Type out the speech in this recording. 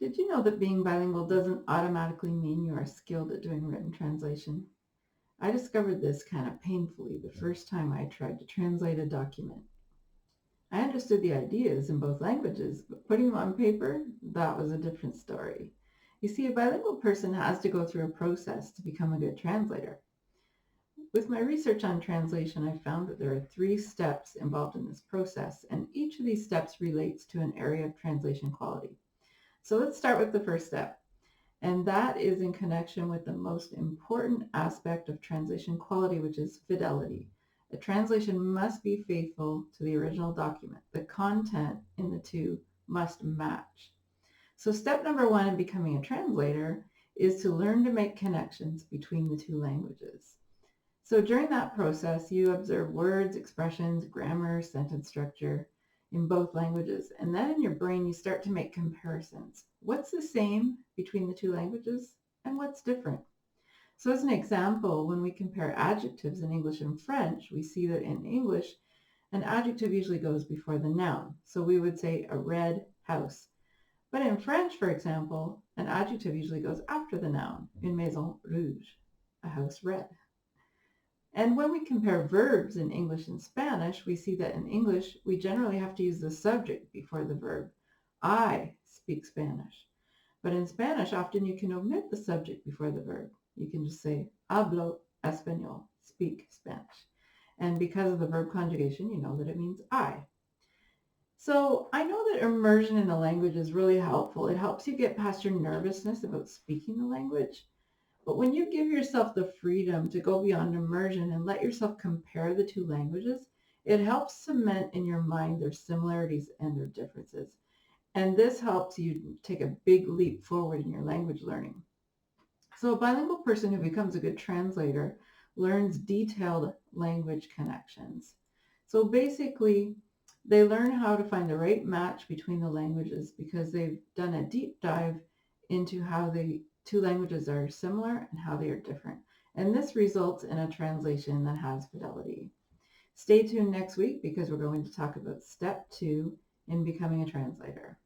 Did you know that being bilingual doesn't automatically mean you are skilled at doing written translation? I discovered this kind of painfully the first time I tried to translate a document. I understood the ideas in both languages, but putting them on paper, that was a different story. You see, a bilingual person has to go through a process to become a good translator. With my research on translation, I found that there are 3 steps involved in this process, and each of these steps relates to an area of translation quality. So let's start with the first step. And that is in connection with the most important aspect of translation quality, which is fidelity. A translation must be faithful to the original document. The content in the two must match. So step number 1 in becoming a translator is to learn to make connections between the 2 languages. So during that process, you observe words, expressions, grammar, sentence structure in both languages. And then in your brain, you start to make comparisons. What's the same between the 2 languages and what's different? So as an example, when we compare adjectives in English and French, we see that in English, an adjective usually goes before the noun. So we would say a red house. But in French, for example, an adjective usually goes after the noun, une maison rouge, a house red. And when we compare verbs in English and Spanish, we see that in English, we generally have to use the subject before the verb. I speak Spanish. But in Spanish, often you can omit the subject before the verb. You can just say, hablo español, speak Spanish. And because of the verb conjugation, you know that it means I. So I know that immersion in the language is really helpful. It helps you get past your nervousness about speaking the language. But when you give yourself the freedom to go beyond immersion and let yourself compare the 2 languages, it helps cement in your mind their similarities and their differences. And this helps you take a big leap forward in your language learning. So a bilingual person who becomes a good translator learns detailed language connections. So basically, they learn how to find the right match between the languages because they've done a deep dive into how the 2 languages are similar and how they are different. And this results in a translation that has fidelity. Stay tuned next week because we're going to talk about step 2 in becoming a translator.